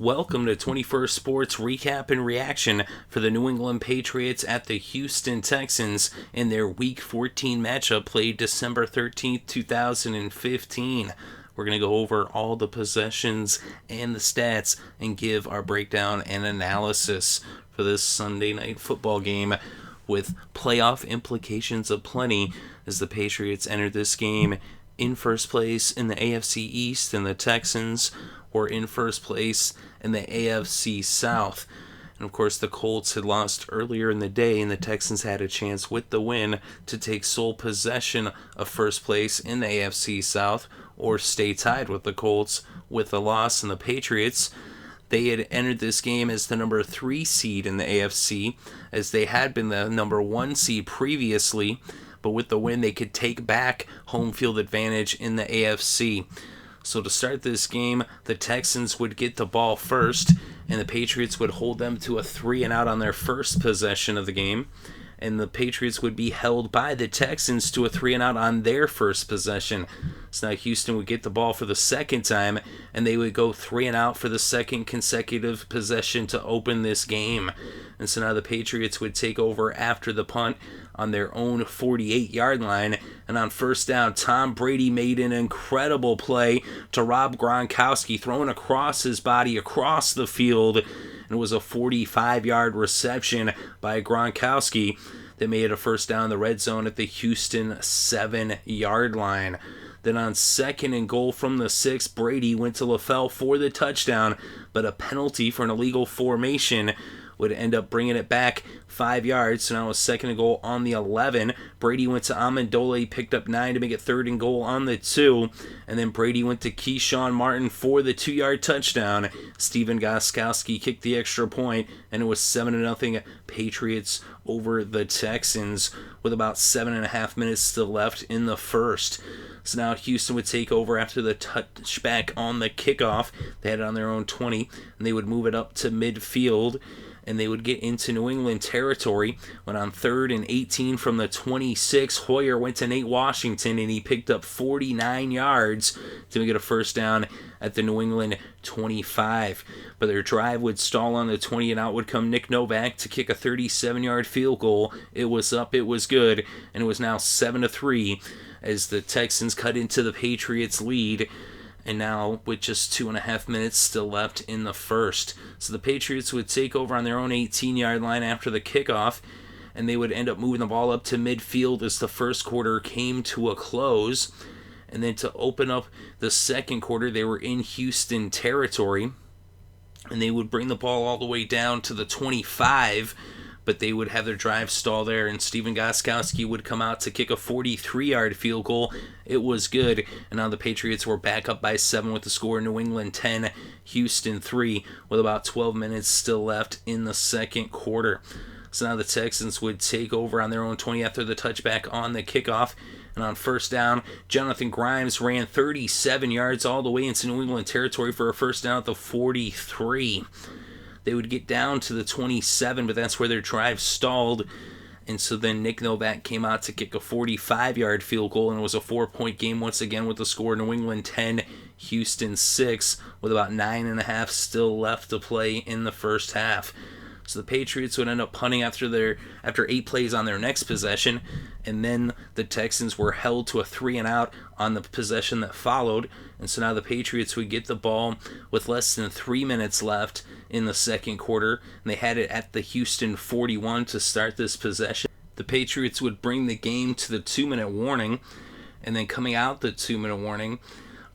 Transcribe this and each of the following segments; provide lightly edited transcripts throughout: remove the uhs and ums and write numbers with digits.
Welcome to 21st Sports Recap and Reaction for the New England Patriots at the Houston Texans in their Week 14 matchup played December 13th, 2015. We're going to go over all the possessions and the stats and give our breakdown and analysis for this Sunday night football game with playoff implications aplenty as the Patriots entered this game in first place in the AFC East and the Texans were in first place in the AFC South. And of course, the Colts had lost earlier in the day, and the Texans had a chance with the win to take sole possession of first place in the AFC South or stay tied with the Colts with a loss. And the Patriots, they had entered this game as the number 3 seed in the AFC, as they had been the number 1 seed previously, but with the win, they could take back home field advantage in the AFC. So to start this game, the Texans would get the ball first, and the Patriots would hold them to a 3-and-out on their first possession of the game. And the Patriots would be held by the Texans to a 3-and-out on their first possession. So now Houston would get the ball for the second time, and they would go 3-and-out for the second consecutive possession to open this game. And so now the Patriots would take over after the punt on their own 48-yard line. And on first down, Tom Brady made an incredible play to Rob Gronkowski, throwing across his body across the field. And it was a 45-yard reception by Gostkowski that made it a first down in the red zone at the Houston 7-yard line. Then on second and goal from the 6, Brady went to LaFell for the touchdown, but a penalty for an illegal formation would end up bringing it back 5 yards. So now a second and goal on the 11. Brady went to Amendola, picked up 9 to make it third and goal on the 2. And then Brady went to Keshawn Martin for the 2-yard touchdown. Gostkowski kicked the extra point, and it was 7-0 Patriots over the Texans with about 7.5 minutes still left in the first. So now Houston would take over after the touchback on the kickoff. They had it on their own 20, and they would move it up to midfield, and they would get into New England territory when on 3rd and 18 from the 26, Hoyer went to Nate Washington, and he picked up 49 yards to make it a first down at the New England 25. But their drive would stall on the 20, and out would come Nick Novak to kick a 37-yard field goal. It was up, it was good, and it was now 7-3 as the Texans cut into the Patriots' lead. And now with just 2.5 minutes still left in the first. So the Patriots would take over on their own 18-yard line after the kickoff, and they would end up moving the ball up to midfield as the first quarter came to a close. And then to open up the second quarter, they were in Houston territory, and they would bring the ball all the way down to the 25, but they would have their drive stall there, and Gostkowski would come out to kick a 43-yard field goal. It was good, and now the Patriots were back up by 7 with the score. New England 10, Houston 3, with about 12 minutes still left in the second quarter. So now the Texans would take over on their own 20 after the touchback on the kickoff. And on first down, Jonathan Grimes ran 37 yards all the way into New England territory for a first down at the 43. They would get down to the 27, but that's where their drive stalled. And so then Nick Novak came out to kick a 45-yard field goal, and it was a 4-point game once again with the score New England 10, Houston 6, with about 9.5 still left to play in the first half. So the Patriots would end up punting after 8 plays on their next possession, and then the Texans were held to a 3-and-out on the possession that followed. And so now the Patriots would get the ball with less than 3 minutes left in the second quarter, and they had it at the Houston 41 to start this possession. The Patriots would bring the game to the 2-minute warning, and then coming out the 2-minute warning,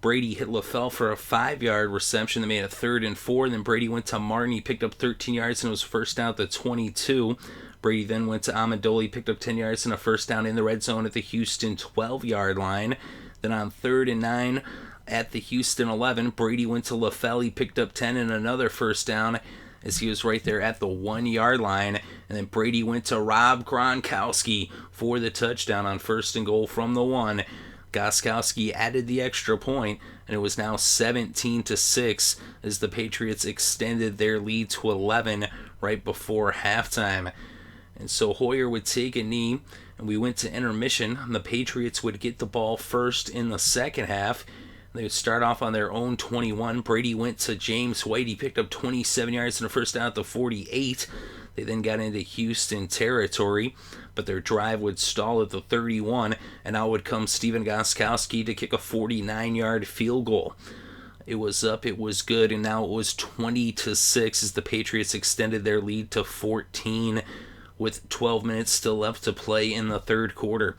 Brady hit LaFell for a 5-yard reception that made it 3rd and 4. And then Brady went to Martin. He picked up 13 yards and it was first down at the 22. Brady then went to Amendola. He picked up 10 yards and a first down in the red zone at the Houston 12-yard line. Then on 3rd and 9 at the Houston 11, Brady went to LaFell. He picked up 10 and another first down as he was right there at the 1-yard line. And then Brady went to Rob Gronkowski for the touchdown on first and goal from the 1. Gostkowski added the extra point, and it was now 17-6 as the Patriots extended their lead to 11 right before halftime. And so Hoyer would take a knee, and we went to intermission. The Patriots would get the ball first in the second half. They would start off on their own 21. Brady went to James White. He picked up 27 yards in the first down at the 48. They then got into Houston territory, but their drive would stall at the 31, and out would come Stephen Gostkowski to kick a 49-yard field goal. It was up, it was good, and now it was 20-6 as the Patriots extended their lead to 14 with 12 minutes still left to play in the third quarter.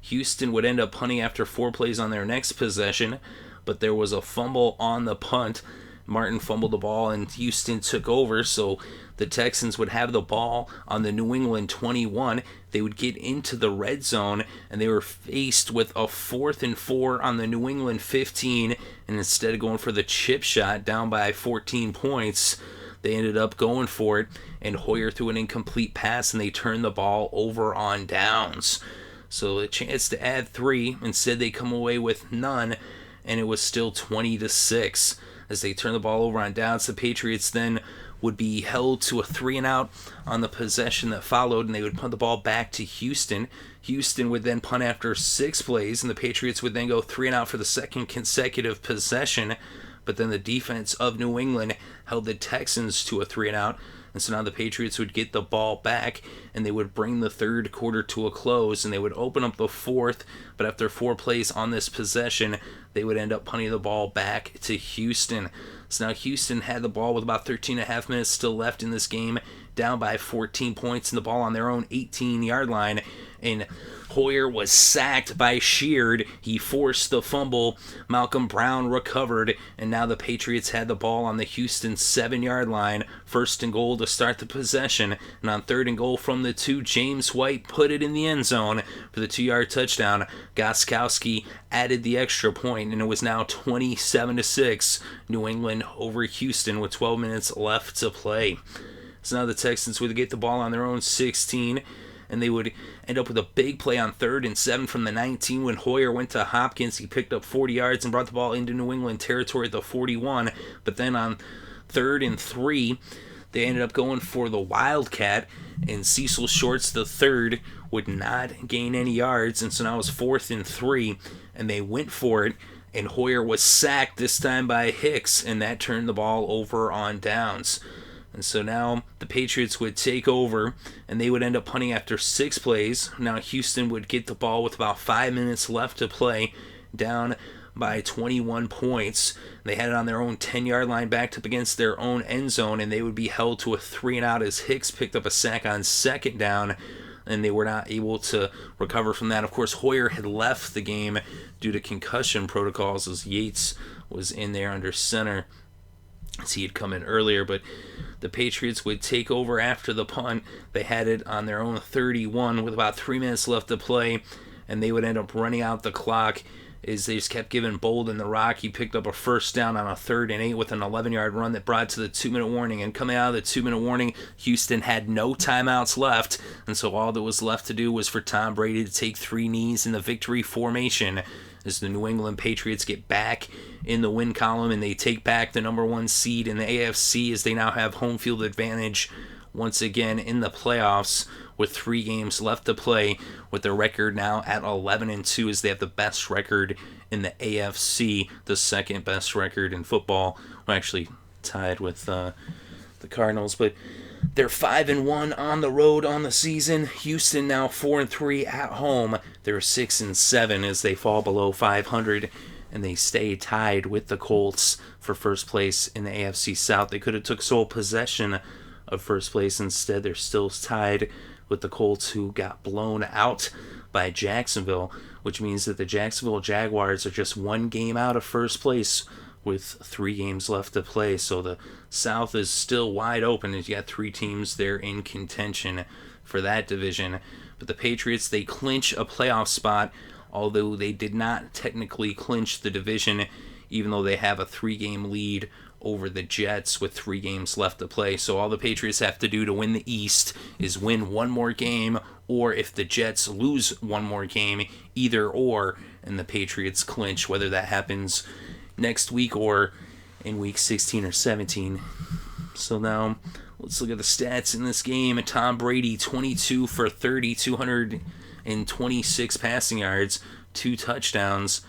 Houston would end up punting after 4 plays on their next possession, but there was a fumble on the punt. Martin fumbled the ball and Houston took over, so the Texans would have the ball on the New England 21. They would get into the red zone, and they were faced with a 4th and 4 on the New England 15, and instead of going for the chip shot down by 14 points, they ended up going for it, and Hoyer threw an incomplete pass, and they turned the ball over on downs. So a chance to add 3. Instead, they come away with none, and it was still 20-6. As they turn the ball over on downs, the Patriots then would be held to a 3-and-out on the possession that followed, and they would punt the ball back to Houston. Houston would then punt after 6 plays, and the Patriots would then go 3-and-out for the second consecutive possession. But then the defense of New England held the Texans to a 3-and-out. And so now the Patriots would get the ball back, and they would bring the third quarter to a close, and they would open up the fourth. But after 4 plays on this possession, they would end up punting the ball back to Houston. So now Houston had the ball with about 13.5 minutes still left in this game, down by 14 points, and the ball on their own 18-yard line. And Hoyer was sacked by Sheard. He forced the fumble. Malcolm Brown recovered, and now the Patriots had the ball on the Houston 7-yard line. 1st and goal to start the possession, and on 3rd and goal from the 2, James White put it in the end zone for the 2-yard touchdown. Gostkowski added the extra point, and it was now 27-6. New England over Houston with 12 minutes left to play. So now the Texans would get the ball on their own 16, and they would end up with a big play on 3rd and 7 from the 19 when Hoyer went to Hopkins. He picked up 40 yards and brought the ball into New England territory at the 41. But then on 3rd and 3, they ended up going for the Wildcat, and Cecil Shorts the third would not gain any yards, and so now it was 4th and 3, and they went for it, and Hoyer was sacked this time by Hicks, and that turned the ball over on downs. And so now the Patriots would take over, and they would end up punting after 6 plays. Now Houston would get the ball with about 5 minutes left to play, down by 21 points. They had it on their own 10-yard line backed up against their own end zone, and they would be held to a 3-and-out as Hicks picked up a sack on 2nd down, and they were not able to recover from that. Of course, Hoyer had left the game due to concussion protocols as Yates was in there under center as he had come in earlier, but the Patriots would take over after the punt. They had it on their own 31 with about 3 minutes left to play, and they would end up running out the clock as they just kept giving Bolden the rock. He picked up a 1st down on a 3rd and 8 with an 11-yard run that brought to the 2-minute warning. And coming out of the 2-minute warning, Houston had no timeouts left, and so all that was left to do was for Tom Brady to take 3 knees in the victory formation as the New England Patriots get back in the win column, and they take back the number 1 seed in the AFC as they now have home field advantage once again in the playoffs with 3 games left to play, with their record now at 11-2 as they have the best record in the AFC, the 2nd best record in football. We're actually tied with the Cardinals, but they're 5-1 on the road on the season. Houston now 4-3 at home. They're 6-7 as they fall below 500, and they stay tied with the Colts for first place in the AFC South. They could have took sole possession of first place. Instead, they're still tied with the Colts, who got blown out by Jacksonville, which means that the Jacksonville Jaguars are just 1 game out of first place with 3 games left to play. So the South is still wide open as you got 3 teams there in contention for that division. But the Patriots, they clinch a playoff spot, although they did not technically clinch the division, even though they have a 3-game lead over the Jets with 3 games left to play. So all the Patriots have to do to win the East is win 1 more game, or if the Jets lose 1 more game, either or, and the Patriots clinch, whether that happens next week or in week 16 or 17. So now let's look at the stats in this game. Tom Brady, 22 for 30, 226 passing yards, 2 touchdowns.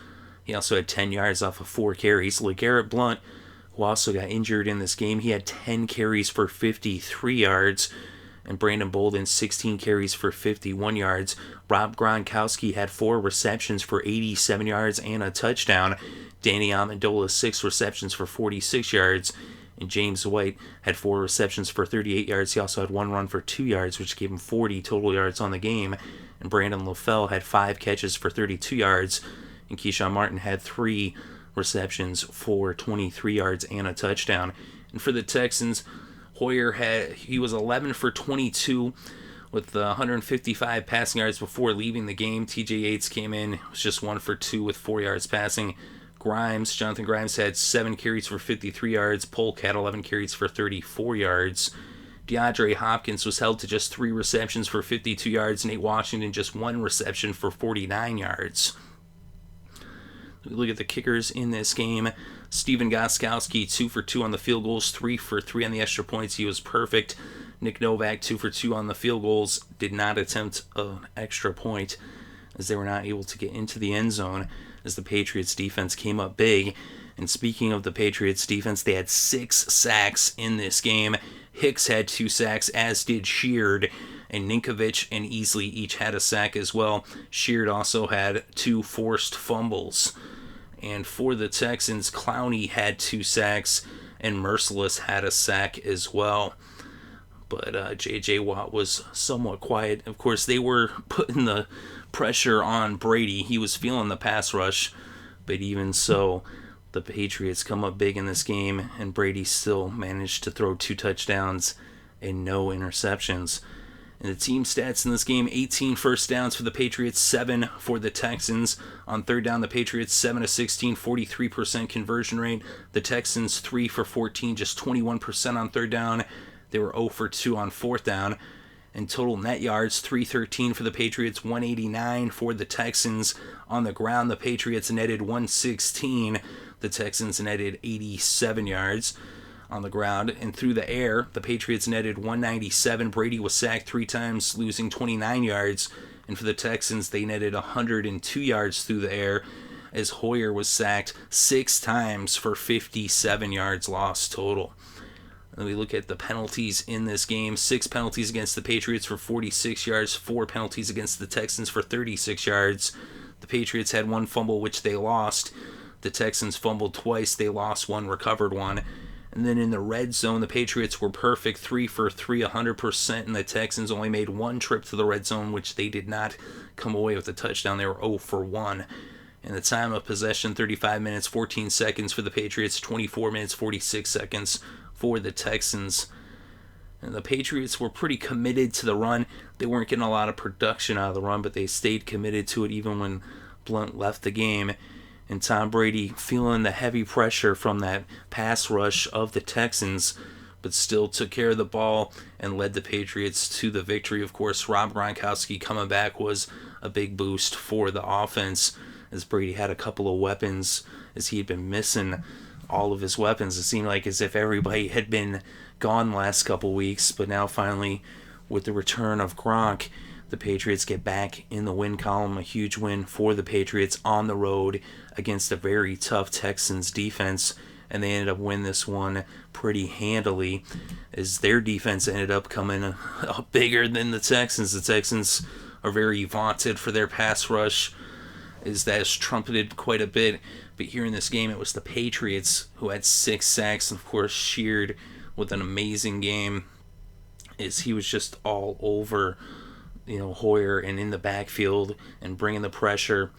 He also had 10 yards off of 4 carries. LeGarrette Blount, who also got injured in this game, he had 10 carries for 53 yards. And Brandon Bolden, 16 carries for 51 yards. Rob Gronkowski had 4 receptions for 87 yards and a touchdown. Danny Amendola, 6 receptions for 46 yards. And James White had 4 receptions for 38 yards. He also had 1 run for 2 yards, which gave him 40 total yards on the game. And Brandon LaFell had 5 catches for 32 yards. And Keshawn Martin had 3 receptions for 23 yards and a touchdown. And for the Texans, Hoyer he was 11 for 22 with 155 passing yards before leaving the game. TJ Yates came in, was just 1 for 2 with 4 yards passing. Jonathan Grimes had 7 carries for 53 yards. Polk had 11 carries for 34 yards. DeAndre Hopkins was held to just 3 receptions for 52 yards. Nate Washington just 1 reception for 49 yards. We look at the kickers in this game. Stephen Gostkowski, 2 for 2 on the field goals, 3 for 3 on the extra points. He was perfect. Nick Novak, 2 for 2 on the field goals, did not attempt an extra point as they were not able to get into the end zone as the Patriots defense came up big. And speaking of the Patriots defense, they had 6 sacks in this game. Hicks had 2 sacks, as did Sheard. And Ninkovich and Easley each had a sack as well. Sheard also had 2 forced fumbles. And for the Texans, Clowney had 2 sacks, and Merciless had a sack as well. But J.J. Watt was somewhat quiet. Of course, they were putting the pressure on Brady. He was feeling the pass rush. But even so, the Patriots come up big in this game, and Brady still managed to throw 2 touchdowns and no interceptions. And the team stats in this game, 18 first downs for the Patriots, 7 for the Texans. On third down, the Patriots 7 of 16, 43% conversion rate. The Texans 3 for 14, just 21% on third down. They were 0 for 2 on fourth down. And total net yards, 313 for the Patriots, 189 for the Texans. On the ground, the Patriots netted 116. The Texans netted 87 yards on the ground. And through the air, the Patriots netted 197. Brady was sacked 3 times, losing 29 yards. And for the Texans, they netted 102 yards through the air as Hoyer was sacked 6 times for 57 yards lost total. And we look at the penalties in this game. 6 penalties against the Patriots for 46 yards, 4 penalties against the Texans for 36 yards. The Patriots had 1 fumble, which they lost. The Texans fumbled twice. They lost 1, recovered 1. And then in the red zone, the Patriots were perfect, 3 for 3, 100%, and the Texans only made 1 trip to the red zone, which they did not come away with a touchdown. They were 0 for 1. And the time of possession, 35 minutes, 14 seconds for the Patriots, 24 minutes, 46 seconds for the Texans. And the Patriots were pretty committed to the run. They weren't getting a lot of production out of the run, but they stayed committed to it even when Blount left the game. And Tom Brady feeling the heavy pressure from that pass rush of the Texans, but still took care of the ball and led the Patriots to the victory. Of course, Rob Gronkowski coming back was a big boost for the offense, as Brady had a couple of weapons, as he had been missing all of his weapons. It seemed like as if everybody had been gone the last couple weeks, but now finally, with the return of Gronk, the Patriots get back in the win column. A huge win for the Patriots on the road against a very tough Texans defense, and they ended up winning this one pretty handily, as their defense ended up coming up bigger than the Texans. The Texans are very vaunted for their pass rush, as that is trumpeted quite a bit. But here in this game, it was the Patriots who had 6 sacks, and of course Sheard with an amazing game, as he was just all over Hoyer and in the backfield and bringing the pressure,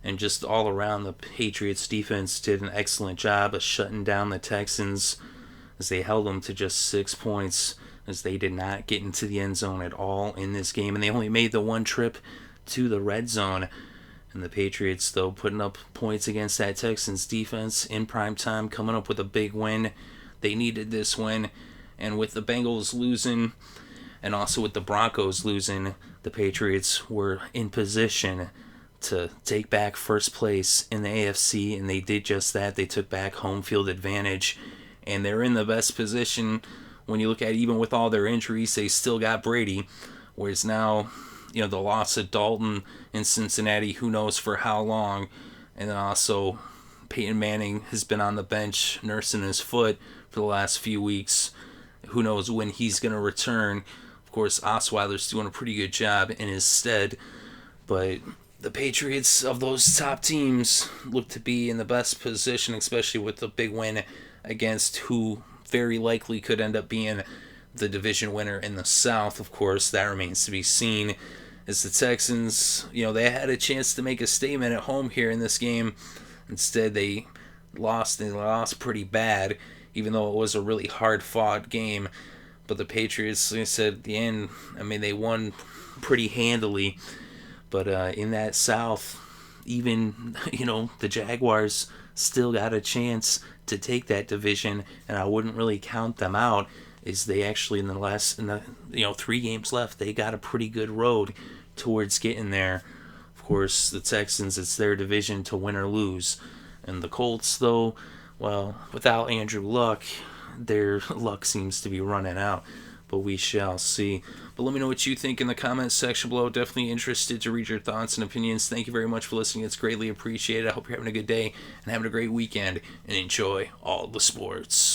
and just all around the Patriots defense did an excellent job of shutting down the Texans, as they held them to just 6 points, as they did not get into the end zone at all in this game, and they only made the 1 trip to the red zone. And the Patriots, though, putting up points against that Texans defense in prime time, coming up with a big win. They needed this win, and with the Bengals losing and also with the Broncos losing, the Patriots were in position to take back first place in the AFC, and they did just that. They took back home field advantage, and they're in the best position when you look at it. Even with all their injuries, they still got Brady, whereas now, the loss of Dalton in Cincinnati, who knows for how long, And then also, Peyton Manning has been on the bench nursing his foot for the last few weeks. Who knows when he's going to return. Of course, Osweiler's doing a pretty good job in his stead. But the Patriots of those top teams look to be in the best position, especially with the big win against who very likely could end up being the division winner in the South. Of course, that remains to be seen. As the Texans, they had a chance to make a statement at home here in this game. Instead, they lost pretty bad, even though it was a really hard-fought game. But the Patriots, like I said, at the end, they won pretty handily. But in that South, even, the Jaguars still got a chance to take that division, and I wouldn't really count them out. Is they actually in the 3 games left, they got a pretty good road towards getting there. Of course, the Texans, it's their division to win or lose. And the Colts, though, well, without Andrew Luck, their luck seems to be running out. But we shall see. But let me know what you think in the comments section below. Definitely interested to read your thoughts and opinions. Thank you very much for listening. It's greatly appreciated. I hope you're having a good day and having a great weekend. And enjoy all the sports.